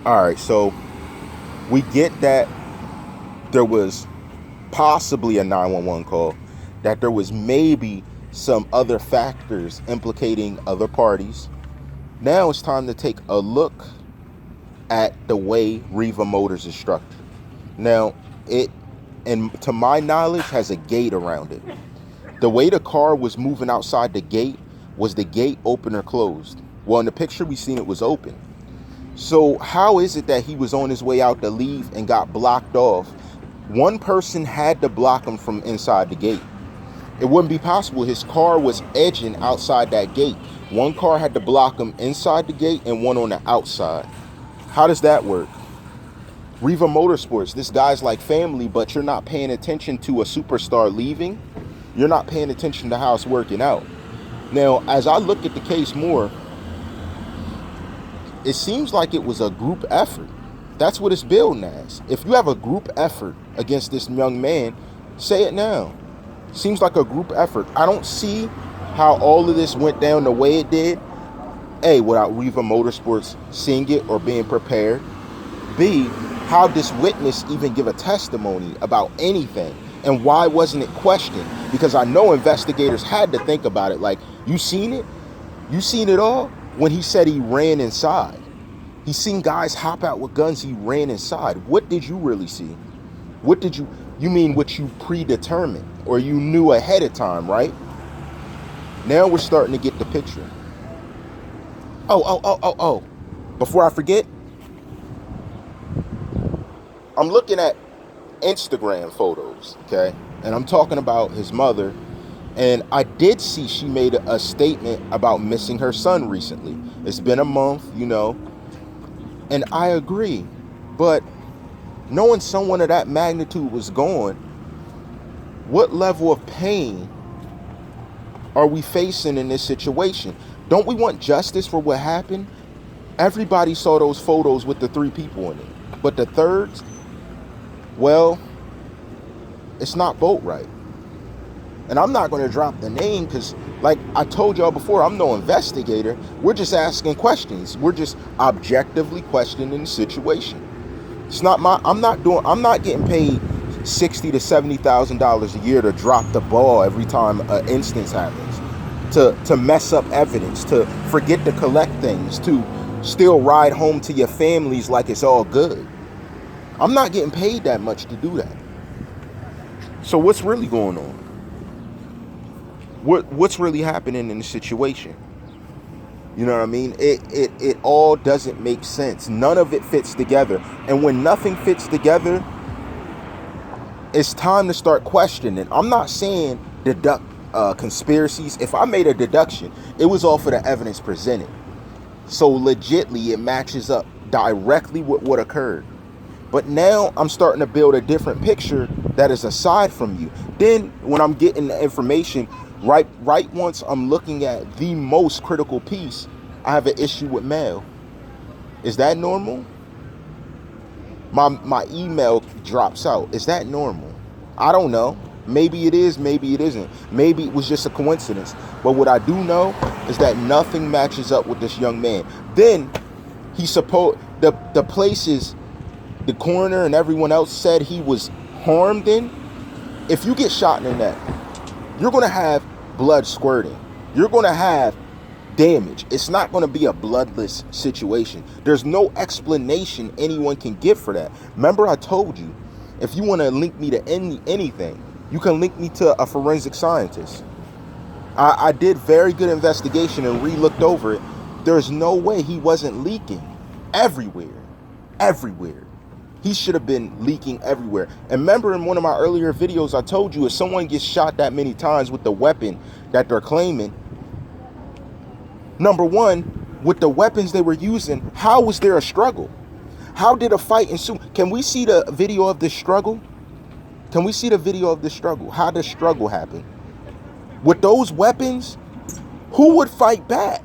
All right, so we get that there was possibly a 911 call, that there was maybe some other factors implicating other parties. Now it's time to take a look at the way Riva Motors is structured. Now, it, and to my knowledge, has a gate around it. The way the car was moving outside the gate, was the gate open or closed? Well, in the picture we seen, it was open. So how is it that he was on his way out to leave and got blocked off? One person had to block him from inside the gate. It wouldn't be possible. His car was edging outside that gate. One car had to block him inside the gate and one on the outside. How does that work? Riva Motorsports, this guy's like family, but you're not paying attention to a superstar leaving. You're not paying attention to how it's working out. Now, as I look at the case more, it seems like it was a group effort. That's what it's billed as. If you have a group effort against this young man, say it now. Seems like a group effort. I don't see how all of this went down the way it did. A, without Riva Motorsports seeing it or being prepared. B, how this witness even give a testimony about anything? And why wasn't it questioned? Because I know investigators had to think about it. Like, you seen it? You seen it all? When he said he ran inside. He seen guys hop out with guns, he ran inside. What did you really see? What did you mean what you predetermined or you knew ahead of time, right? Now we're starting to get the picture. Oh. Before I forget, I'm looking at Instagram photos, okay? And I'm talking about his mother. And I did see she made a statement about missing her son recently. It's been a month, you know. And I agree. But knowing someone of that magnitude was gone, what level of pain are we facing in this situation? Don't we want justice for what happened? Everybody saw those photos with the 3 people in it. But the thirds, well, it's not boat right. And I'm not going to drop the name because, like I told y'all before, I'm no investigator. We're just asking questions. We're just objectively questioning the situation. It's not I'm not getting paid $60,000 to $70,000 a year to drop the ball every time an instance happens, to mess up evidence, to forget to collect things, to still ride home to your families like it's all good. I'm not getting paid that much to do that. So what's really going on? What's really happening in the situation? You know what I mean? It all doesn't make sense. None of it fits together. And when nothing fits together, it's time to start questioning. I'm not saying deduct conspiracies. If I made a deduction, it was all for the evidence presented. So legitly, it matches up directly with what occurred. But now I'm starting to build a different picture that is aside from you. Then when I'm getting the information, right once I'm looking at the most critical piece, I have an issue with mail. Is that normal? My email drops out. Is that normal? I don't know. Maybe it is, maybe it isn't. Maybe it was just a coincidence. But what I do know is that nothing matches up with this young man. Then the places the coroner and everyone else said he was harmed in. If you get shot in the neck, you're going to have blood squirting. You're going to have damage. It's not going to be a bloodless situation. There's no explanation anyone can give for that. Remember, I told you, if you want to link me to anything, you can link me to a forensic scientist. I did very good investigation and re-looked over it. There's no way he wasn't leaking everywhere. He should have been leaking everywhere. And remember, in one of my earlier videos, I told you, if someone gets shot that many times with the weapon that they're claiming, number one, with the weapons they were using, how was there a struggle? How did a fight ensue? Can we see the video of this struggle? Can we see the video of this struggle? How the struggle happened? With those weapons, who would fight back?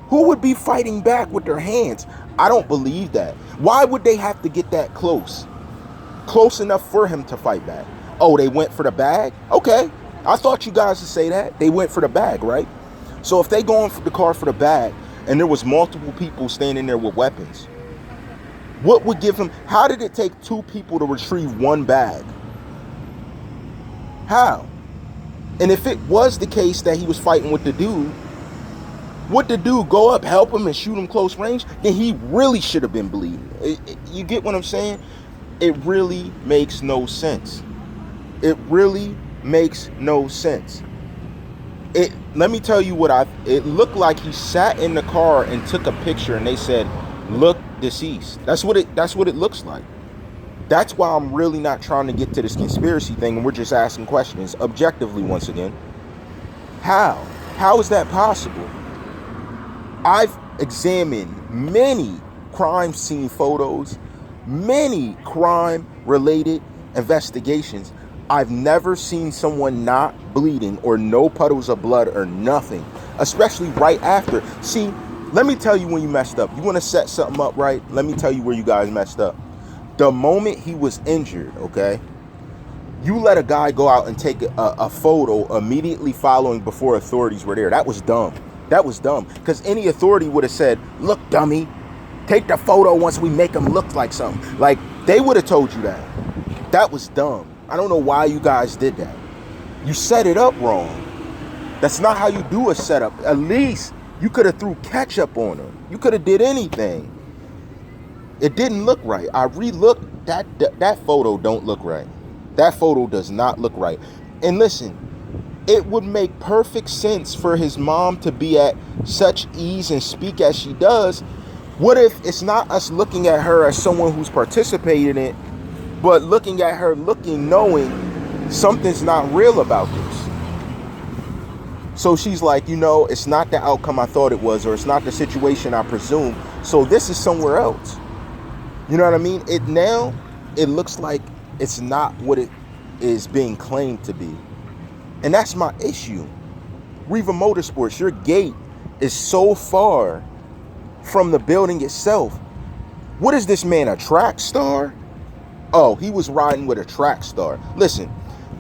Who would be fighting back with their hands? I don't believe that. Why would they have to get that close? Close enough for him to fight back. Oh, they went for the bag? Okay. I thought you guys would say that. They went for the bag, right? So if they going for the car for the bag and there was multiple people standing there with weapons, What would give him, how did it take 2 people to retrieve 1 bag? How? And if it was the case that he was fighting with the dude, would the dude go up, help him, and shoot him close range? Then he really should have been bleeding. You get what I'm saying? It really makes no sense. It really makes no sense. Let me tell you what it looked like he sat in the car and took a picture and they said, look deceased. That's what it looks like. That's why I'm really not trying to get to this conspiracy thing, and we're just asking questions objectively once again. How is that possible? I've examined many crime scene photos, many crime related investigations. I've never seen someone not bleeding or no puddles of blood or nothing, especially right after. See, let me tell you when you messed up. You want to set something up right? Let me tell you where you guys messed up. The moment he was injured, okay, you let a guy go out and take a photo immediately following before authorities were there. That was dumb. That was dumb. Because any authority would have said, look, dummy, take the photo once we make him look like something. Like, they would have told you that. That was dumb. I don't know why you guys did that. You set it up wrong. That's not how you do a setup. At least you could have threw ketchup on him. You could have did anything. It didn't look right. I re-looked. That photo don't look right. That photo does not look right. And listen, it would make perfect sense for his mom to be at such ease and speak as she does. What if it's not us looking at her as someone who's participated in it, but looking at her, knowing something's not real about this? So she's like, it's not the outcome I thought it was, or it's not the situation I presumed. So this is somewhere else. You know what I mean? It looks like it's not what it is being claimed to be. And that's my issue. Riva Motorsports, your gate is so far from the building itself. What is this man, a Trackstar? Oh, he was riding with a Trackstar. Listen,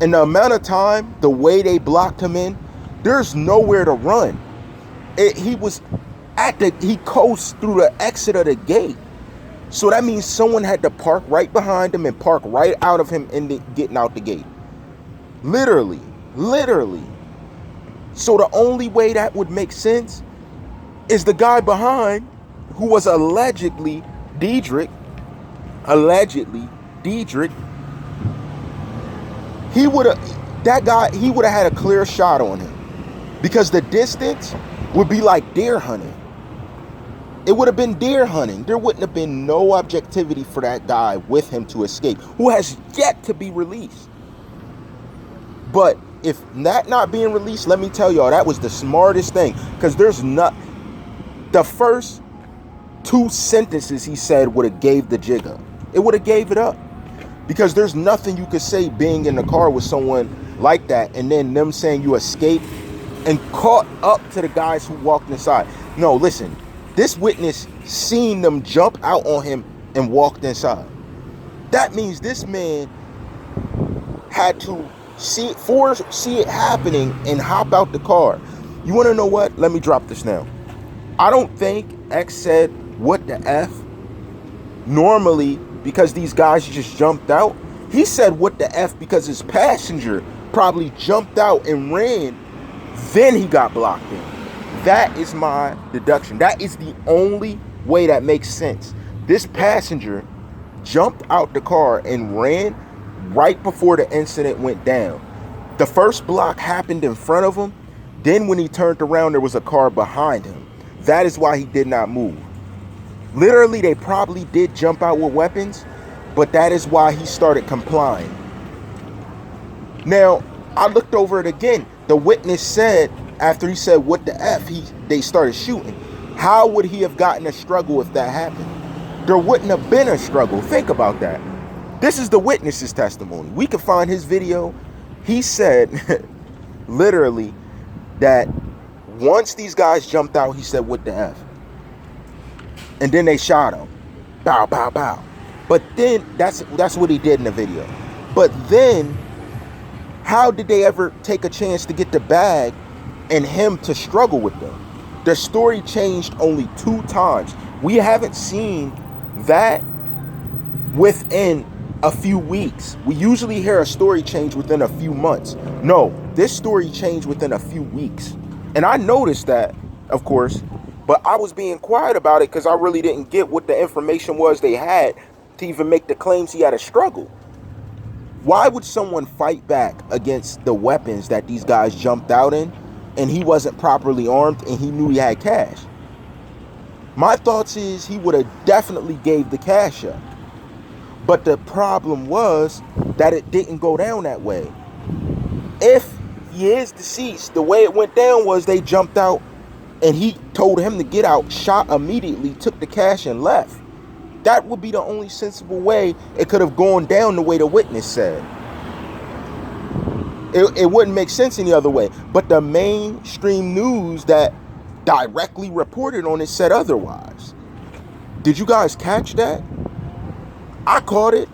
in the amount of time, the way they blocked him in, there's nowhere to run. He coasted through the exit of the gate. So that means someone had to park right behind him and park right out of him getting out the gate. Literally. So the only way that would make sense is the guy behind, who was allegedly Diedrich, he would have had a clear shot on him, because the distance would be like deer hunting. It would have been deer hunting. There wouldn't have been no objectivity for that guy with him to escape, who has yet to be released. But if that not being released, let me tell y'all, that was the smartest thing, because the first 2 sentences he said would have gave the jig up. It would have gave it up, because there's nothing you could say being in the car with someone like that and then them saying you escaped and caught up to the guys who walked inside. No, listen, this witness seen them jump out on him and walked inside. That means this man had to see it happening and hop out the car. You want to know what? Let me drop this now. I don't think X said, what the F? Normally, because these guys just jumped out, he said, what the F, because his passenger probably jumped out and ran. Then he got blocked in. That is my deduction. That is the only way that makes sense. This passenger jumped out the car and ran right before the incident went down. The first block happened in front of him. Then when he turned around, there was a car behind him. That is why he did not move. Literally, they probably did jump out with weapons, but that is why he started complying. Now, I looked over it again. The witness said, after he said, what the F, they started shooting. How would he have gotten a struggle if that happened? There wouldn't have been a struggle. Think about that. This is the witness's testimony. We can find his video. He said, literally, that once these guys jumped out, he said, what the F? And then they shot him. Bow, bow, bow. But then, that's what he did in the video. But then, how did they ever take a chance to get the bag and him to struggle with them? The story changed only 2 times. We haven't seen that within a few weeks. We usually hear a story change within a few months. No, this story changed within a few weeks. And I noticed that, of course, but I was being quiet about it because I really didn't get what the information was they had to even make the claims he had a struggle. Why would someone fight back against the weapons that these guys jumped out in, and he wasn't properly armed and he knew he had cash? My thoughts is he would have definitely gave the cash up. But the problem was that it didn't go down that way. If he is deceased, the way it went down was they jumped out and he told him to get out, shot immediately, took the cash and left. That would be the only sensible way it could have gone down the way the witness said. It wouldn't make sense any other way. But the mainstream news that directly reported on it said otherwise. Did you guys catch that? I caught it.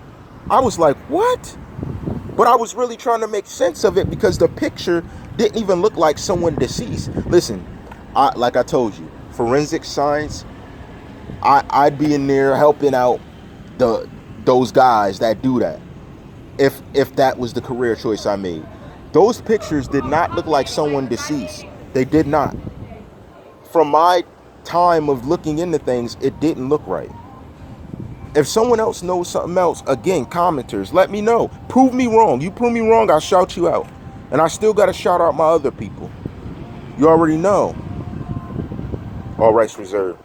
I was like, what? But I was really trying to make sense of it because the picture didn't even look like someone deceased. Listen, like I told you, forensic science, I'd be in there helping out those guys that do that. If that was the career choice I made. Those pictures did not look like someone deceased. They did not. From my time of looking into things, it didn't look right. If someone else knows something else, again, commenters, let me know. Prove me wrong. You prove me wrong, I'll shout you out. And I still got to shout out my other people. You already know. All rights reserved.